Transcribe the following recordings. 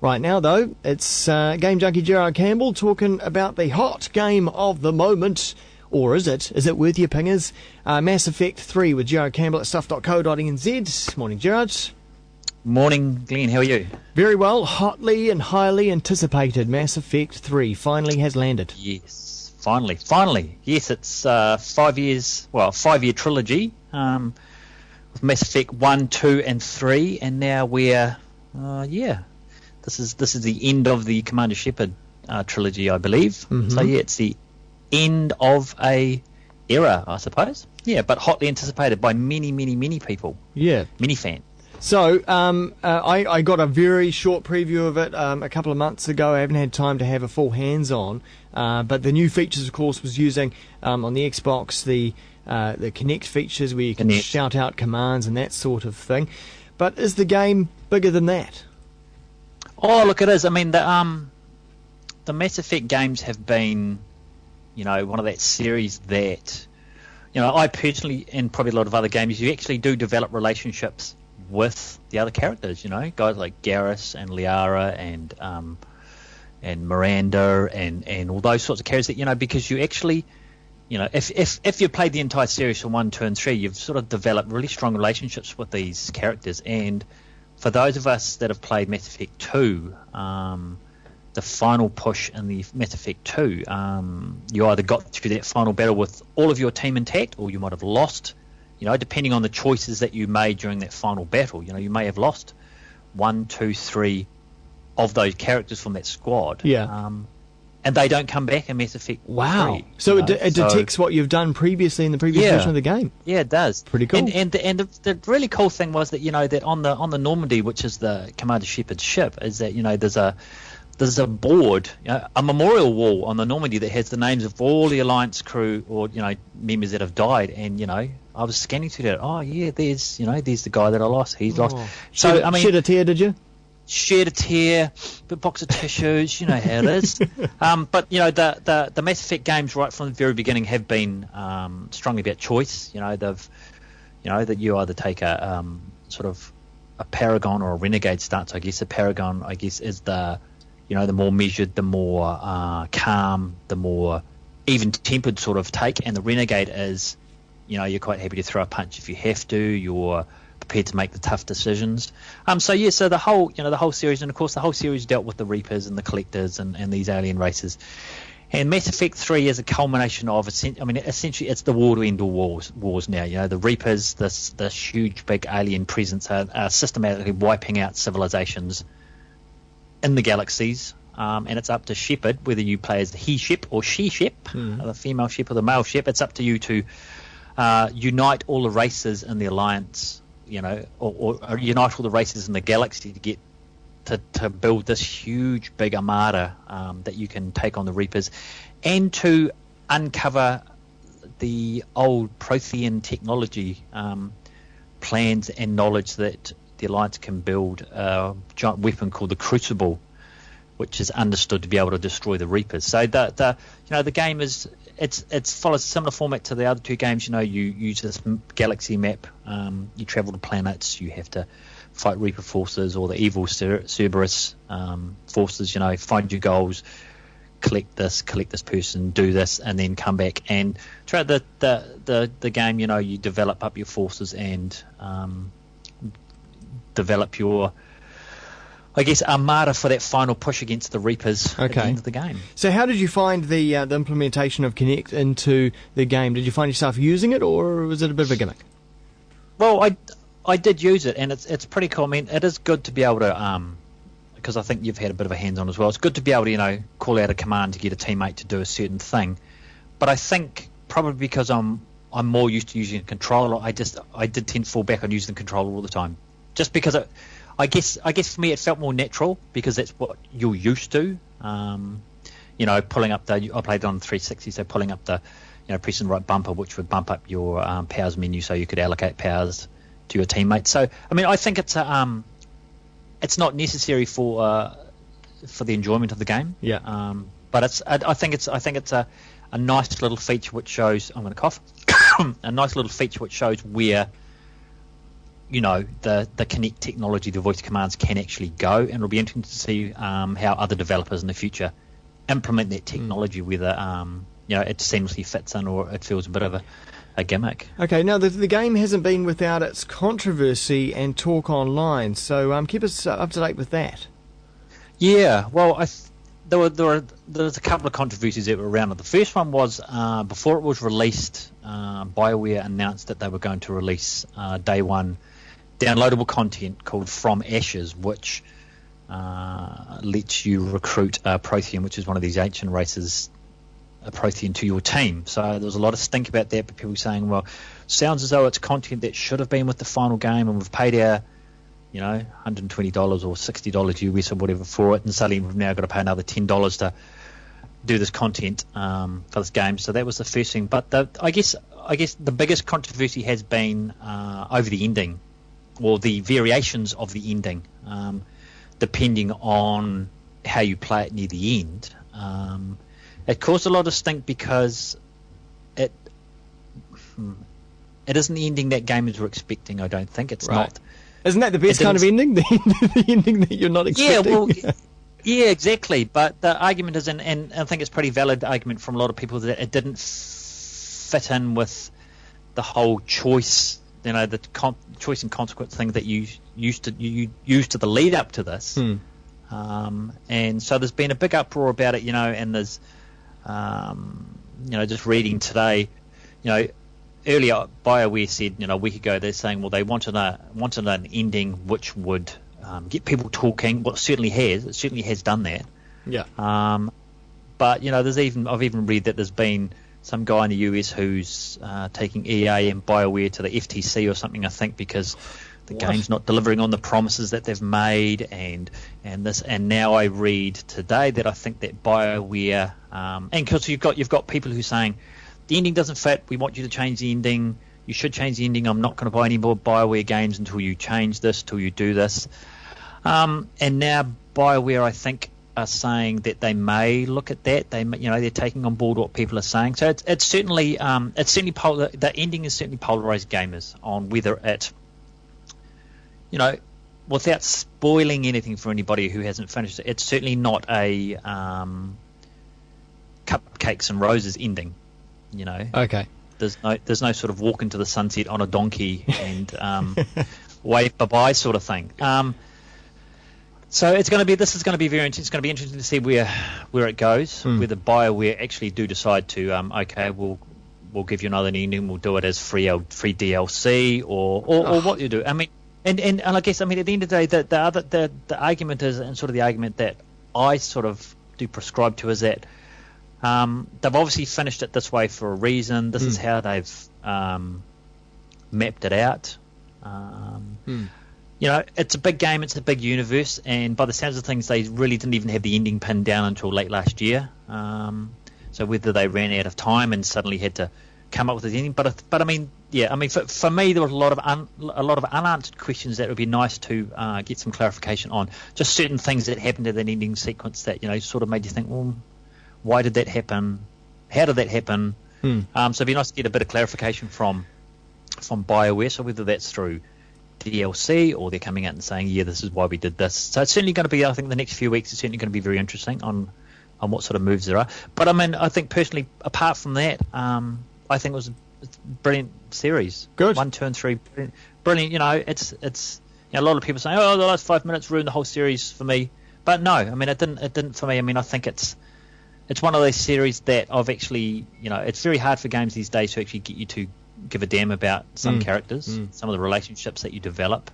Right now, though, it's Game Junkie Gerard Campbell talking about the hot game of the moment. Or is it? Is it worth your pingers? Mass Effect 3 with Gerard Campbell at stuff.co.nz. Morning, Gerard. Morning, Glenn. How are you? Very well. Hotly and highly anticipated Mass Effect 3 finally has landed. Yes, finally. Yes, it's 5 years, well, 5 year trilogy with Mass Effect 1, 2 and 3, and now we're, this is the end of the Commander Shepard trilogy, I believe. Mm-hmm. So yeah, it's the end of a era, I suppose. Yeah, but hotly anticipated by many people. Yeah. Many fans. So, I got a very short preview of it a couple of months ago. I haven't had time to have a full hands-on. But the new features, of course, was using, on the Xbox, the Connect features where you can shout out commands and that sort of thing. But is the game bigger than that? Oh, look, it is. I mean, the Mass Effect games have been, one of that series that, I personally, and probably a lot of other games, you actually do develop relationships with the other characters, guys like Garrus and Liara and Miranda and all those sorts of characters that, because you actually, if you played the entire series from 1, 2 and 3, you've sort of developed really strong relationships with these characters. And for those of us that have played Mass Effect 2, the final push in the Mass Effect 2, you either got through that final battle with all of your team intact, or you might have lost, depending on the choices that you made during that final battle. You may have lost 1, 2, 3 of those characters from that squad. Yeah. And they don't come back in Mass Effect 3. So it detects what you've done previously in the previous version of the game. Yeah, it does. Pretty cool. And the really cool thing was that, that on the Normandy, which is the Commander Shepard's ship, is that, there's a board, a memorial wall on the Normandy that has the names of all the Alliance crew or, members that have died. And, I was scanning through that. Oh, yeah, there's the guy that I lost. He's lost. So, I mean, shed a tear, did you? Shed a tear, bit box of tissues, you know how it is. But, the Mass Effect games right from the very beginning have been strongly about choice. They've, that you either take a sort of a Paragon or a Renegade stance. I guess a Paragon, is the the more measured, the more calm, the more even-tempered sort of take, and the Renegade is, you're quite happy to throw a punch if you have to. You're prepared to make the tough decisions. So the whole, the whole series, and of course the whole series dealt with the Reapers and the Collectors and these alien races. And Mass Effect 3 is a culmination of, essentially it's the war to end all wars now. The Reapers, this huge big alien presence, are systematically wiping out civilizations in the galaxies, and it's up to Shepard, whether you play as the he ship or she ship, the female ship or the male ship. It's up to you to unite all the races in the Alliance, or unite all the races in the galaxy to get to build this huge big armada that you can take on the Reapers, and to uncover the old Prothean technology plans and knowledge that the Alliance can build a giant weapon called the Crucible, which is understood to be able to destroy the Reapers. So the game is it follows a similar format to the other two games. You use this galaxy map, you travel to planets, you have to fight Reaper forces or the evil Cerberus forces. Find your goals, collect this person, do this, and then come back. And throughout the game, you develop up your forces and develop your, armada for that final push against the Reapers at the end of the game. So how did you find the implementation of Kinect into the game? Did you find yourself using it, or was it a bit of a gimmick? Well, I did use it, and it's pretty cool. I mean, it is good to be able to, because I think you've had a bit of a hands-on as well. It's good to be able to, call out a command to get a teammate to do a certain thing. But I think probably because I'm more used to using a controller, I did tend to fall back on using the controller all the time. Just because I guess for me it felt more natural because that's what you're used to. Pulling up I played it on 360, so pulling up the, pressing the right bumper, which would bump up your powers menu, so you could allocate powers to your teammates. So I think it's not necessary for the enjoyment of the game. Yeah. But I think it's a nice little feature which shows. I'm going to cough. A nice little feature which shows where the Kinect technology, the voice commands can actually go, and it'll be interesting to see how other developers in the future implement that technology, whether it seamlessly fits in or it feels a bit of a gimmick. Okay, now the game hasn't been without its controversy and talk online, so keep us up to date with that. Yeah, well, there was a couple of controversies that were around it. The first one was before it was released, BioWare announced that they were going to release day one downloadable content called From Ashes, which lets you recruit a Prothean, which is one of these ancient races, a Prothean, to your team. So there was a lot of stink about that, but people saying, well, sounds as though it's content that should have been with the final game, and we've paid our $120 or $60 US or whatever for it, and suddenly we've now got to pay another $10 to do this content for this game. So that was the first thing. But I guess the biggest controversy has been over the ending, or the variations of the ending, depending on how you play it near the end. It caused a lot of stink because it isn't the ending that gamers were expecting. I don't think it's not. Isn't that the best kind of ending? The ending that you're not expecting? Yeah, exactly. But the argument is, and I think it's a pretty valid argument from a lot of people, that it didn't fit in with the whole choice, the choice and consequence thing that you used to the lead up to this. And so there's been a big uproar about it, and there's, just reading today, earlier, BioWare said, a week ago, they're saying, well, they wanted an ending which would get people talking. Well, it certainly has done that. Yeah. But I've even read that there's been some guy in the US who's taking EA and BioWare to the FTC or something, I think, because the game's not delivering on the promises that they've made, and now I read today that I think that BioWare, and because you've got people who are saying, the ending doesn't fit, we want you to change the ending, you should change the ending, I'm not going to buy any more BioWare games until you change this, till you do this. And now BioWare, I think, are saying that they may look at that. They're taking on board what people are saying. So the ending is certainly polarized gamers on whether it, without spoiling anything for anybody who hasn't finished it, it's certainly not a cupcakes and roses ending. Okay. There's no sort of walk into the sunset on a donkey and wave bye-bye sort of thing. So this is going to be very interesting. It's going to be interesting to see where it goes. Whether BioWare actually do decide to we'll give you another ending, we'll do it as free DLC or what you do. I mean, and I guess at the end of the day, the argument is, and sort of the argument that I sort of do prescribe to, is that they've obviously finished it this way for a reason. This is how they've mapped it out. It's a big game, it's a big universe, and by the sounds of things, they really didn't even have the ending pinned down until late last year. So whether they ran out of time and suddenly had to come up with the ending, but for me, there was a lot of unanswered questions that would be nice to get some clarification on. Just certain things that happened in that ending sequence that sort of made you think, well, why did that happen? How did that happen? So it'd be nice to get a bit of clarification from BioWare. So whether that's through DLC or they're coming out and saying, yeah, this is why we did this. So it's certainly going to be, I think the next few weeks is certainly going to be very interesting on what sort of moves there are. But I think personally, apart from that, I think it was a brilliant series. Good. 1, 2, and 3, brilliant. It's a lot of people saying, oh, the last 5 minutes ruined the whole series for me. But no, it didn't for me. I think it's one of those series that I've actually, it's very hard for games these days to actually get you to give a damn about some characters, some of the relationships that you develop,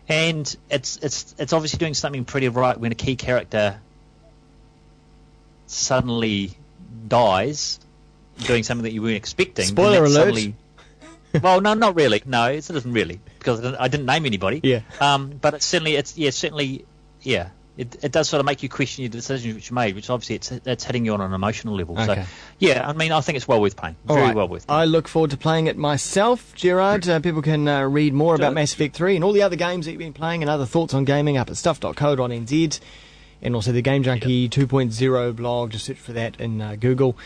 and it's obviously doing something pretty right when a key character suddenly dies, doing something that you weren't expecting. Spoiler alert. Well, no, not really. No, it doesn't really, because I didn't name anybody. Yeah. But it's certainly. It does sort of make you question your decisions which you made, which obviously it's hitting you on an emotional level. Okay. So, I think it's well worth playing. Well worth playing. I look forward to playing it myself, Gerard. People can read more about Mass Effect 3 and all the other games that you've been playing and other thoughts on gaming up at stuff.co.nz, and also the Game Junkie 2.0 blog. Just search for that in Google.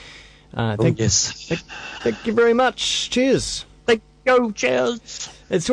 Thank you very much. Cheers. Thank you. Cheers. It's